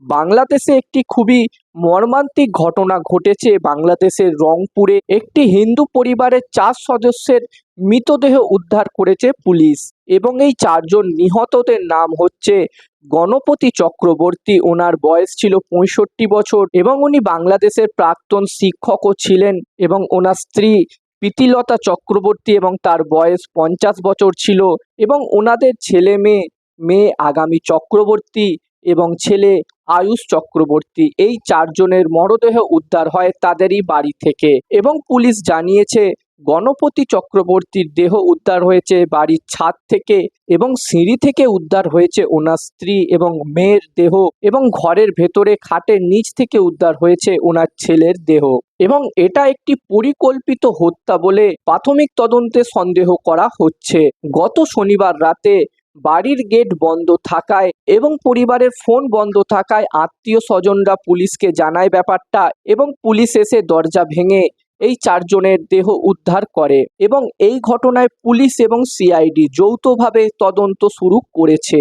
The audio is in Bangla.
বাংলাদেশে একটি খুবই মর্মান্তিক ঘটনা ঘটেছে। বাংলাদেশের রংপুরে একটি হিন্দু পরিবারের ৪ সদস্যের মৃতদেহ উদ্ধার করেছে পুলিশ এবং এই ৪ জন নিহতদের নাম হচ্ছে গণপতি চক্রবর্তী। ওনার বয়স ছিল ৬৫ বছর এবং উনি বাংলাদেশের প্রাক্তন শিক্ষকও ছিলেন এবং ওনার স্ত্রী প্রীতিলতা চক্রবর্তী এবং তার বয়স ৫০ বছর ছিল এবং ওনাদের ছেলে মেয়ে আগামী চক্রবর্তী এবং ছেলে আয়ুষ চক্রবর্তী। এই ৪ জনের মরদেহ উদ্ধার হয় তাদেরই বাড়ি থেকে এবং পুলিশ জানিয়েছে গণপতি চক্রবর্তীর দেহ উদ্ধার হয়েছে বাড়ির ছাদ থেকে এবং সিঁড়ি থেকে উদ্ধার হয়েছে ওনার স্ত্রী এবং মেয়ের দেহ এবং ঘরের ভেতরে খাটের নিচ থেকে উদ্ধার হয়েছে ওনার ছেলের দেহ এবং এটা একটি পরিকল্পিত হত্যা বলে প্রাথমিক তদন্তে সন্দেহ করা হচ্ছে। গত শনিবার রাতে বাড়ির গেট বন্ধ থাকায় এবং পরিবারের ফোন বন্ধ থাকায় আত্মীয় স্বজনরা পুলিশকে জানায় ব্যাপারটা এবং পুলিশ এসে দরজা ভেঙে এই ৪ জনের দেহ উদ্ধার করে এবং এই ঘটনায় পুলিশ এবং সিআইডি যৌথভাবে তদন্ত শুরু করেছে।